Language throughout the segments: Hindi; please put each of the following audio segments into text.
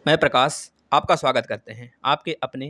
मैं प्रकाश आपका स्वागत करते हैं आपके अपने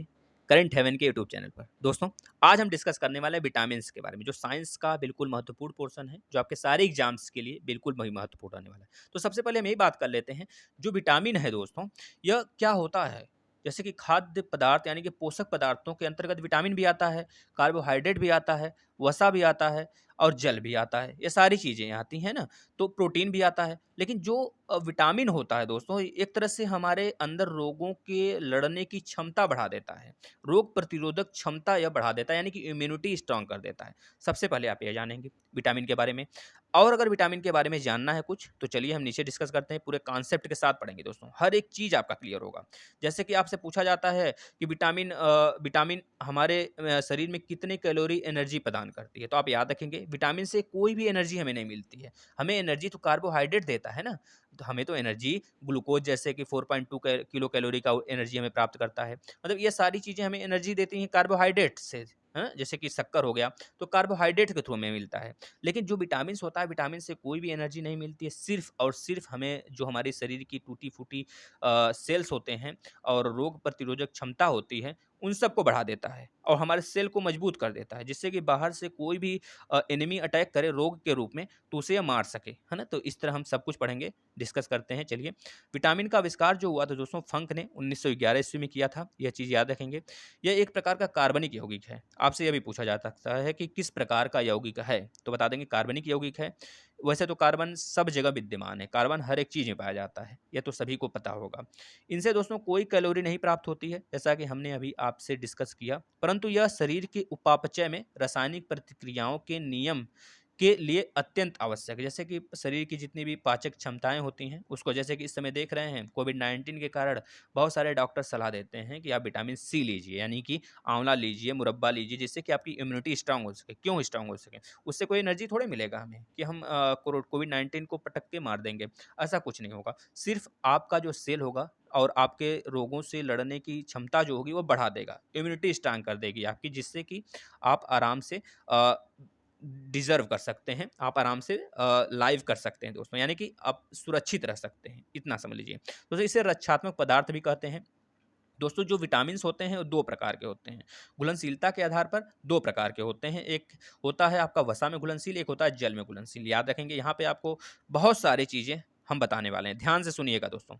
करंट हेवन के यूट्यूब चैनल पर। दोस्तों, आज हम डिस्कस करने वाले हैं विटामिन्स के बारे में, जो साइंस का बिल्कुल महत्वपूर्ण पोर्शन है, जो आपके सारे एग्जाम्स के लिए बिल्कुल वही महत्वपूर्ण होने वाला है। तो सबसे पहले हम यही बात कर लेते हैं, जो विटामिन है दोस्तों, यह क्या होता है? जैसे कि खाद्य पदार्थ यानी कि पोषक पदार्थों के अंतर्गत विटामिन भी आता है, कार्बोहाइड्रेट भी आता है, वसा भी आता है और जल भी आता है। ये सारी चीज़ें आती हैं ना, तो प्रोटीन भी आता है। लेकिन जो विटामिन होता है दोस्तों, एक तरह से हमारे अंदर रोगों के लड़ने की क्षमता बढ़ा देता है। रोग प्रतिरोधक क्षमता यह बढ़ा देता है, यानी कि इम्यूनिटी स्ट्रांग कर देता है। सबसे पहले आप ये जानेंगे विटामिन के बारे में। और अगर विटामिन के बारे में जानना है कुछ, तो चलिए हम नीचे डिस्कस करते हैं, पूरे कॉन्सेप्ट के साथ पढ़ेंगे दोस्तों। हर एक चीज़ आपका क्लियर होगा। जैसे कि आपसे पूछा जाता है कि विटामिन हमारे शरीर में कितने कैलोरी एनर्जी प्रदान करती है, तो आप याद रखेंगे विटामिन से कोई भी एनर्जी हमें नहीं मिलती है। हमें एनर्जी तो कार्बोहाइड्रेट देता है ना, तो हमें तो एनर्जी ग्लूकोज जैसे कि 4.2 किलो कैलोरी का एनर्जी हमें प्राप्त करता है। मतलब ये सारी चीज़ें हमें एनर्जी देती हैं कार्बोहाइड्रेट से, हाँ? जैसे कि शक्कर हो गया, तो कार्बोहाइड्रेट के थ्रू हमें मिलता है। लेकिन जो विटामिन्स होता है, विटामिन से कोई भी एनर्जी नहीं मिलती है, सिर्फ़ और सिर्फ़ हमें जो हमारे शरीर की टूटी-फूटी सेल्स होते हैं और रोग प्रतिरोधक क्षमता होती है, उन सबको बढ़ा देता है और हमारे सेल को मजबूत कर देता है, जिससे कि बाहर से कोई भी एनिमी अटैक करे रोग के रूप में, तो उसे ये मार सके, है ना? तो इस तरह हम सब कुछ पढ़ेंगे, डिस्कस करते हैं। चलिए, विटामिन का आविष्कार जो हुआ था दोस्तों, फंक ने 1911 ईस्वी में किया था, यह चीज़ याद रखेंगे। यह एक प्रकार का कार्बनिक यौगिक है। आपसे यह भी पूछा जा सकता है कि किस प्रकार का यौगिक है, तो बता देंगे कार्बनिक यौगिक है। वैसे तो कार्बन सब जगह विद्यमान है, कार्बन हर एक चीज़ में पाया जाता है, यह तो सभी को पता होगा। इनसे दोस्तों कोई कैलोरी नहीं प्राप्त होती है, जैसा कि हमने अभी आपसे डिस्कस किया, परंतु यह शरीर के उपापचय में रासायनिक प्रतिक्रियाओं के नियम के लिए अत्यंत आवश्यक है। जैसे कि शरीर की जितनी भी पाचक क्षमताएँ होती हैं, उसको जैसे कि इस समय देख रहे हैं कोविड-19 के कारण बहुत सारे डॉक्टर सलाह देते हैं कि आप विटामिन सी लीजिए, यानी कि आंवला लीजिए, मुरब्बा लीजिए, जिससे कि आपकी इम्यूनिटी स्ट्रांग हो सके। क्यों स्ट्रांग हो सके? उससे कोई एनर्जी थोड़े मिलेगा हमें कि हम कोविड-19 को पटक के मार देंगे, ऐसा कुछ नहीं होगा। सिर्फ़ आपका जो सेल होगा और आपके रोगों से लड़ने की क्षमता जो होगी वो बढ़ा देगा, इम्यूनिटी स्ट्रांग कर देगी आपकी, जिससे कि आप आराम से डिज़र्व कर सकते हैं, आप आराम से लाइव कर सकते हैं दोस्तों, यानी कि आप सुरक्षित रह सकते हैं, इतना समझ लीजिए। तो इसे रक्षात्मक पदार्थ भी कहते हैं। दोस्तों, जो विटामिन्स होते हैं वो 2 प्रकार के होते हैं। घुलनशीलता के आधार पर 2 प्रकार के होते हैं। एक होता है आपका वसा में घुलनशील, एक होता है जल में घुलनशील। याद रखेंगे, यहाँ पे आपको बहुत सारी चीज़ें हम बताने वाले हैं। ध्यान से सुनिएगा दोस्तों।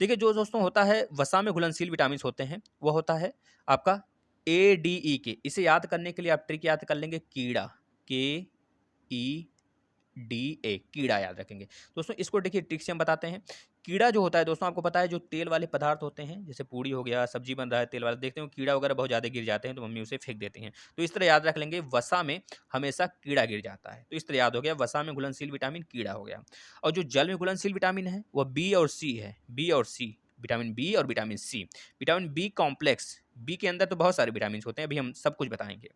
देखिए, जो दोस्तों होता है वसा में घुलनशील विटामिन्स होते हैं, वो होता है आपका ADE के। इसे याद करने के लिए आप ट्रिक याद कर लेंगे, कीड़ा, KEDA, कीड़ा याद रखेंगे। दोस्तों, इसको देखिए ट्रिक से हम बताते हैं। कीड़ा जो होता है दोस्तों, आपको पता है जो तेल वाले पदार्थ होते हैं, जैसे पूड़ी हो गया, सब्जी बन रहा है तेल वाला, देखते हो कीड़ा वगैरह बहुत ज़्यादा गिर जाते हैं, तो मम्मी उसे फेंक देती हैं। तो इस तरह याद रख लेंगे, वसा में हमेशा कीड़ा गिर जाता है। तो इस तरह याद हो गया, वसा में घुलनशील विटामिन कीड़ा हो गया। और जो जल में घुलनशील विटामिन है, वह बी और सी है। बी और सी, विटामिन बी और vitamin C. Vitamin B complex, B के अंदर तो बहुत सारे विटामिन होते हैं, अभी हम सब कुछ बताएँगे।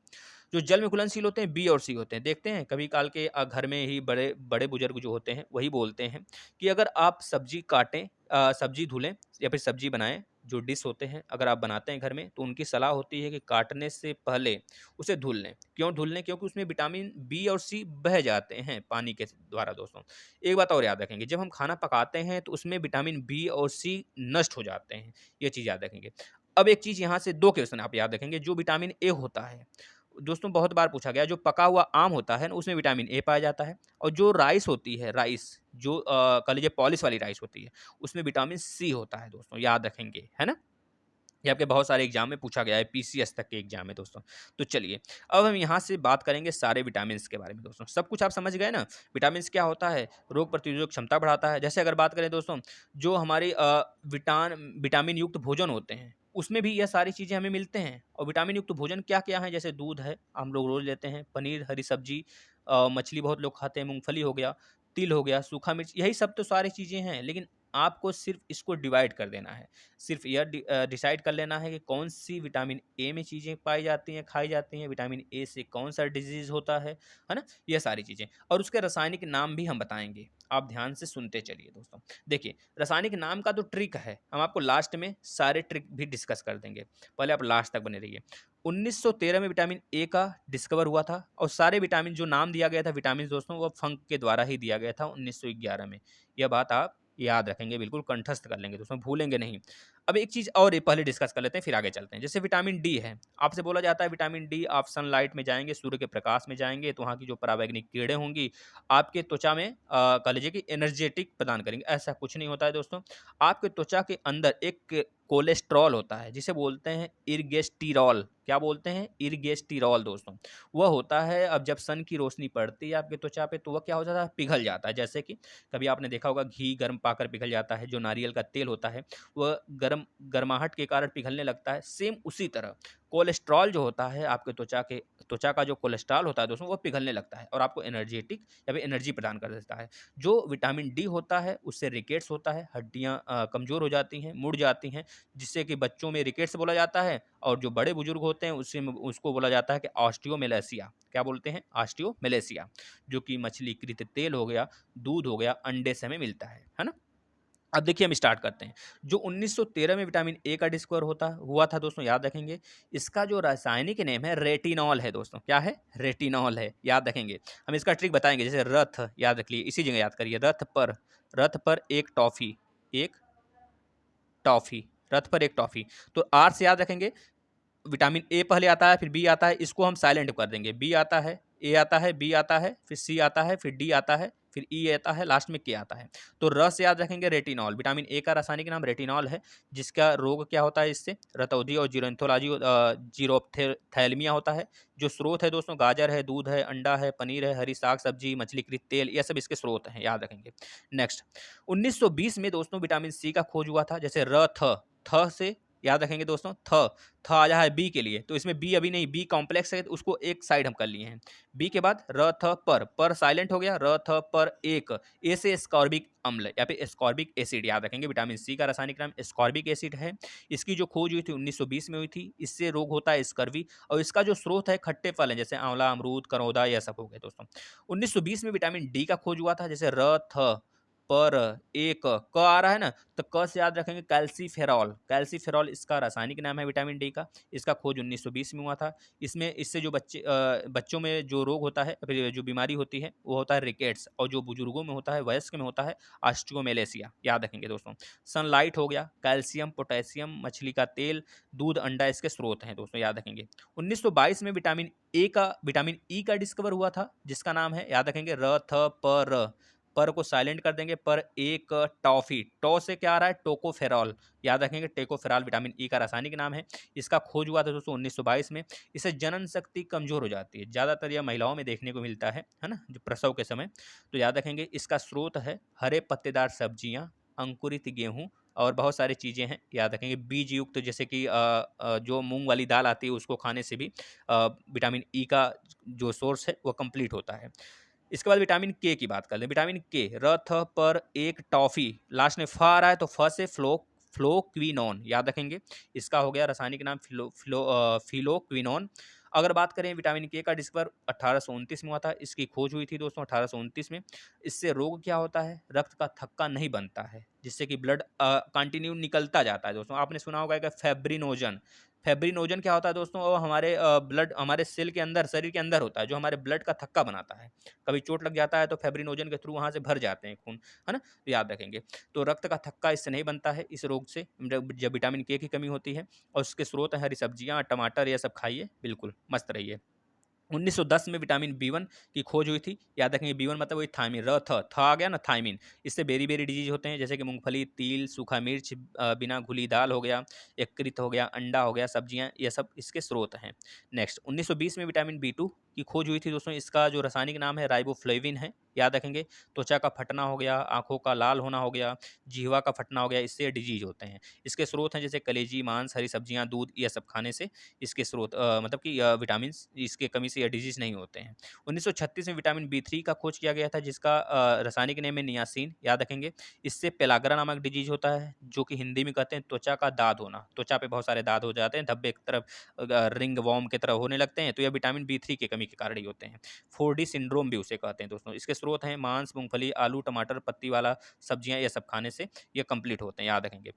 जो जल में घुलनशील होते हैं, बी और सी होते हैं। देखते हैं कभी काल के घर में ही बड़े बड़े बुजुर्ग जो होते हैं, वही बोलते हैं कि अगर आप सब्जी काटें, सब्जी धुलें या फिर सब्जी बनाएँ, जो डिश होते हैं अगर आप बनाते हैं घर में, तो उनकी सलाह होती है कि काटने से पहले उसे धुल लें। क्यों धुल लें? क्योंकि उसमें विटामिन बी और सी बह जाते हैं पानी के द्वारा दोस्तों। एक बात और याद रखेंगे, जब हम खाना पकाते हैं तो उसमें विटामिन बी और सी नष्ट हो जाते हैं, ये चीज़ याद रखेंगे। अब एक चीज़ यहाँ से 2 क्वेश्चन आप याद रखेंगे, जो विटामिन ए होता है, दोस्तों बहुत बार पूछा गया, जो पका हुआ आम होता है ना, उसमें विटामिन ए पाया जाता है, और जो राइस होती है, राइस जो कह लीजिए पॉलिश वाली राइस होती है, उसमें विटामिन सी होता है दोस्तों, याद रखेंगे, है ना? ये आपके बहुत सारे एग्जाम में पूछा गया है, पीसीएस तक के एग्जाम में दोस्तों। तो चलिए, अब हम यहाँ से बात करेंगे सारे विटामिन्स के बारे में दोस्तों। सब कुछ आप समझ गए ना? विटामिन्स क्या होता है? रोग प्रतिरोधक क्षमता बढ़ाता है। जैसे अगर बात करें दोस्तों, जो हमारी विटामिन युक्त भोजन होते हैं, उसमें भी यह सारी चीज़ें हमें मिलते हैं। और विटामिन युक्त भोजन क्या-क्या हैं? जैसे दूध है, हम लोग रोज़ लेते हैं, पनीर, हरी सब्जी, मछली बहुत लोग खाते हैं, मूँगफली हो गया, तिल हो गया, सूखा मिर्च, यही सब तो सारी चीज़ें हैं। लेकिन आपको सिर्फ़ इसको डिवाइड कर देना है। सिर्फ़ यह डिसाइड कर लेना है कि कौन-सी विटामिन ए में चीज़ें पाई जाती हैं, खाई जाती हैं, विटामिन ए से कौन-सा डिज़ीज़ होता है ना? ये सारी चीज़ें, और उसके रासायनिक नाम भी हम बताएँगे। आप ध्यान से सुनते चलिए दोस्तों। देखिए, रासायनिक नाम का तो ट्रिक है, हम आपको लास्ट में सारे ट्रिक भी डिस्कस कर देंगे। पहले आप लास्ट तक बने रहिए। 1913 में विटामिन ए का डिस्कवर हुआ था, और सारे विटामिन जो नाम दिया गया था विटामिन दोस्तों, वो फंक के द्वारा ही दिया गया था 1911 में। यह बात आप याद रखेंगे, बिल्कुल कंठस्थ कर लेंगे दोस्तों, भूलेंगे नहीं। अब एक चीज़ और ये पहले डिस्कस कर लेते हैं, फिर आगे चलते हैं। जैसे विटामिन डी है, आपसे बोला जाता है विटामिन डी आप सनलाइट में जाएँगे, सूर्य के प्रकाश में जाएँगे, तो वहाँ की जो पराबैंगनी किरणें होंगी, आपके त्वचा में कह लीजिए कि एनर्जेटिक प्रदान करेंगे। ऐसा कुछ नहीं होता है दोस्तों। आपके त्वचा के अंदर एक कोलेस्ट्रॉल होता है, जिसे बोलते हैं इर्गेस्टिरॉल। क्या बोलते हैं? इर्गेस्टिरॉल दोस्तों। वह होता है, अब जब सन की रोशनी पड़ती है आपके त्वचा पे, तो वह क्या हो जाता है? पिघल जाता है। जैसे कि कभी आपने देखा होगा घी गर्म पाकर पिघल जाता है, जो नारियल का तेल होता है वह गर्माहट के कारण पिघलने लगता है। सेम उसी तरह कोलेस्ट्रॉल जो होता है आपके त्वचा का जो कोलेस्ट्रॉल होता है दोस्तों, वो पिघलने लगता है और आपको एनर्जेटिक या फिर एनर्जी प्रदान कर देता है। जो विटामिन डी होता है उससे रिकेट्स होता है, हड्डियाँ कमज़ोर हो जाती हैं, मुड़ जाती हैं, जिससे कि बच्चों में रिकेट्स बोला जाता है, और जो बड़े बुजुर्ग होते हैं उससे उसको बोला जाता है कि ऑस्टियोमेलेसिया। क्या बोलते हैं? ऑस्टियोमेलेसिया, जो कि मछलीकृत तेल हो गया, दूध हो गया, अंडे से हमें मिलता है ना? अब देखिए हम स्टार्ट करते हैं। जो 1913 में विटामिन ए का डिस्कवर होता हुआ था दोस्तों, याद रखेंगे। इसका जो रासायनिक नेम है रेटिनॉल है दोस्तों। क्या है? रेटिनॉल है, याद रखेंगे। हम इसका ट्रिक बताएंगे। जैसे रथ, याद रख लिए, इसी जगह याद करिए। रथ पर एक टॉफी, एक टॉफी, रथ पर एक टॉफी। तो आर से याद रखेंगे। विटामिन ए पहले आता है, फिर बी आता है, इसको हम साइलेंट कर देंगे। बी आता है, ए आता है, बी आता है, फिर सी आता है, फिर डी आता है, फिर ई आता है, लास्ट में के आता है। तो र से याद रखेंगे रेटिनॉल। विटामिन ए का रासायनिक नाम रेटिनॉल है, जिसका रोग क्या होता है? इससे रतौंधी और जीरोप्थेल्मिया होता है। जो स्रोत है दोस्तों, गाजर है, दूध है, अंडा है, पनीर है, हरी साग सब्जी, मछलीकृत तेल, ये सब इसके स्रोत हैं, याद रखेंगे। नेक्स्ट, 1920 में दोस्तों विटामिन सी का खोज हुआ था। जैसे थ से याद रखेंगे दोस्तों। थ आया है बी के लिए, तो इसमें बी अभी नहीं, बी कॉम्प्लेक्स है, तो उसको एक साइड हम कर लिए हैं। बी के बाद र थ पर साइलेंट हो गया। र थ पर एक, ए से एस्कॉर्बिक अम्ल या फिर एस्कॉर्बिक एसिड, याद रखेंगे। विटामिन सी का रासायनिक नाम एस्कॉर्बिक एसिड है। इसकी जो खोज हुई थी 1920 में हुई थी। इससे रोग होता है स्कर्वी, और इसका जो स्रोत है खट्टे फल हैं, जैसे आंवला, अमरूद, करौदा, यह सब हो गए दोस्तों। 1920 में विटामिन डी का खोज हुआ था। जैसे र थ पर एक क आ रहा है ना, तो क से याद रखेंगे कैल्सीफेरॉल। कैल्सीफेरॉल इसका रासायनिक नाम है विटामिन डी का। इसका खोज 1920 में हुआ था। इससे जो बच्चों में जो रोग होता है, फिर जो बीमारी होती है, वो होता है रिकेट्स, और जो बुजुर्गों में होता है, वयस्क में होता है ऑस्टियोमेलेसिया, याद रखेंगे दोस्तों। सनलाइट हो गया, कैल्शियम, पोटेशियम, मछली का तेल, दूध, अंडा इसके स्रोत हैं दोस्तों, याद रखेंगे। 1922 में विटामिन ई का डिस्कवर हुआ था, जिसका नाम है, याद रखेंगे, र थ पर को साइलेंट कर देंगे। पर एक टॉफी, टॉ से क्या आ रहा है? टोकोफेरॉल, याद रखेंगे। टेकोफेरॉल विटामिन ई का रासायनिक नाम है। इसका खोज हुआ था दोस्तों 1922 में। इससे जनन शक्ति कमजोर हो जाती है, ज़्यादातर यह महिलाओं में देखने को मिलता है ना, जो प्रसव के समय। तो याद रखेंगे इसका स्रोत है हरे पत्तेदार सब्जियां, अंकुरित गेहूं, और बहुत सारी चीज़ें हैं, याद रखेंगे। बीज युक्त, जैसे कि जो मूंग वाली दाल आती है, उसको खाने से भी विटामिन ई का जो सोर्स है वो कंप्लीट होता है। इसके बाद विटामिन के की बात कर लें। विटामिन के, र थ पर एक टॉफी, लास्ट में फ आ रहा है, तो फ से फ्लोक्विनोन, याद रखेंगे। इसका हो गया रासायनिक नाम फिलोक्विनोन। अगर बात करें विटामिन के का डिस्कवर 1829 में हुआ था। इसकी खोज हुई थी दोस्तों 1829 में। इससे रोग क्या होता है? रक्त का थक्का नहीं बनता है, जिससे कि ब्लड कंटिन्यू निकलता जाता है दोस्तों। आपने सुना होगा कि फेब्रिनोजन। फेब्रिनोजन क्या होता है दोस्तों? वो हमारे ब्लड, हमारे सेल के अंदर, शरीर के अंदर होता है, जो हमारे ब्लड का थक्का बनाता है। कभी चोट लग जाता है तो फेब्रिनोजन के थ्रू वहाँ से भर जाते हैं खून, है ना? तो याद रखेंगे। तो रक्त का थक्का इससे नहीं बनता है, इस रोग से, जब विटामिन के की कमी होती है। और उसके स्रोत हैं हरी सब्जियाँ, टमाटर, ये सब खाइए, बिल्कुल मस्त रहिए। 1910 में विटामिन बी वन की खोज हुई थी। याद रखेंगे बी वन मतलब वही थायमिन, थ आ गया ना, थायमिन। इससे बेरी बेरी डिजीज होते हैं, जैसे कि मूंगफली, तिल, सूखा मिर्च, बिना घुली दाल हो गया, यकृत हो गया, अंडा हो गया, सब्जियां, ये सब इसके स्रोत हैं। नेक्स्ट, 1920 में विटामिन बी टू की खोज हुई थी दोस्तों। इसका जो रासायनिक नाम है राइबोफ्लेविन है, याद रखेंगे। त्वचा का फटना हो गया, आंखों का लाल होना हो गया, जीवा का फटना हो गया, इससे डिजीज होते हैं। इसके स्रोत हैं जैसे कलेजी, मांस, हरी सब्जियां, दूध, ये सब खाने से इसके स्रोत मतलब कि विटामिन इसके कमी से या डिजीज नहीं होते हैं। 1936 में विटामिन बी थ्री का खोज किया गया था, जिसका रासायनिक नेम है नियासिन, याद रखेंगे। इससे पेलाग्रा नामक डिजीज होता है, जो कि हिंदी में कहते हैं त्वचा का दाद होना। त्वचा पे बहुत सारे दाद हो जाते हैं, धब्बे की तरफ रिंग वॉर्म की तरह होने लगते हैं, तो यह विटामिन बी थ्री की कमी के कारण ही होते हैं। 4D सिंड्रोम भी उसे कहते हैं दोस्तों। इसके स्रोत हैं मांस, मूंगफली, आलू, टमाटर, पत्ती वाला सब्जियां, ये सब खाने से ये कंप्लीट होते हैं, याद रखेंगे।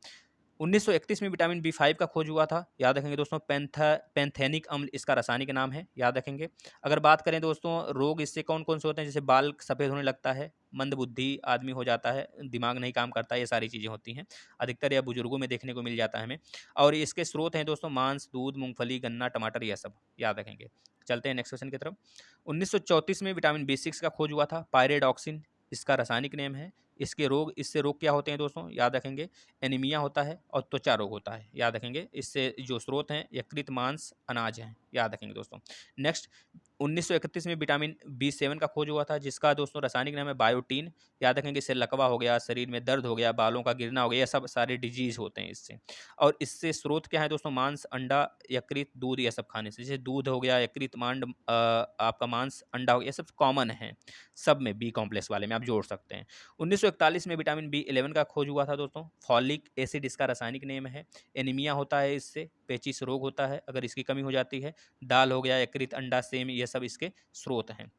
1931 में विटामिन B5 का खोज हुआ था, याद रखेंगे दोस्तों। पैंथेनिक अम्ल इसका रासायनिक नाम है, याद रखेंगे। अगर बात करें दोस्तों रोग इससे कौन कौन से होते हैं, जैसे बाल सफ़ेद होने लगता है, मंदबुद्धि आदमी हो जाता है, दिमाग नहीं काम करता, ये सारी चीज़ें होती हैं। अधिकतर या बुजुर्गों में देखने को मिल जाता है हमें। और इसके स्रोत हैं दोस्तों मांस, दूध, मूंगफली, गन्ना, टमाटर, यह सब याद रखेंगे। चलते हैं नेक्स्ट क्वेश्चन की तरफ। 1934 में विटामिन B6 का खोज हुआ था, पायरेडॉक्सिन इसका रासायनिक नेम है। इससे रोग क्या होते हैं दोस्तों, याद रखेंगे। एनीमिया होता है और त्वचा रोग होता है, याद रखेंगे। इससे जो स्रोत हैं यकृत, मांस, अनाज हैं, याद रखेंगे दोस्तों। नेक्स्ट 1931 में विटामिन B7 का खोज हुआ था, जिसका दोस्तों रासायनिक नाम है बायोटीन, याद रखेंगे। इससे लकवा हो गया, शरीर में दर्द हो गया, बालों का गिरना हो गया, ये सब सारे डिजीज होते हैं इससे। और इससे स्रोत क्या है दोस्तों, मांस, अंडा, यकृत, दूध, ये सब खाने से। जैसे दूध हो गया, यकृत, आपका मांस, अंडा हो गया, ये सब कॉमन है सब में, बी कॉम्प्लेक्स वाले में आप जोड़ सकते हैं। 1941 में विटामिन B11 का खोज हुआ था दोस्तों, फॉलिक एसिड इसका रासायनिक नेम है। एनीमिया होता है इससे, पेचिश रोग होता है अगर इसकी कमी हो जाती है। दाल हो गया, यकृत, अंडा, सेम, ये सब इसके स्रोत हैं।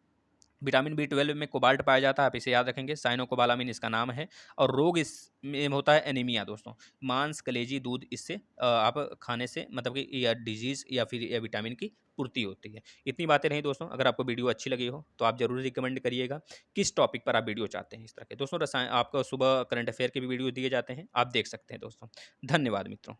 विटामिन B12 में कोबाल्ट पाया जाता है, आप इसे याद रखेंगे। साइनोकोबालामिन इसका नाम है। और रोग इसमें होता है एनीमिया दोस्तों। मांस, कलेजी, दूध इससे आप खाने से मतलब कि या डिजीज़ या फिर या विटामिन की पूर्ति होती है। इतनी बातें रहीं दोस्तों। अगर आपको वीडियो अच्छी लगी हो तो आप ज़रूर रिकमेंड करिएगा किस टॉपिक पर आप वीडियो चाहते हैं इस तरह के। दोस्तों आपको सुबह करंट अफेयर के भी वीडियो दिए जाते हैं, आप देख सकते हैं दोस्तों। धन्यवाद मित्रों।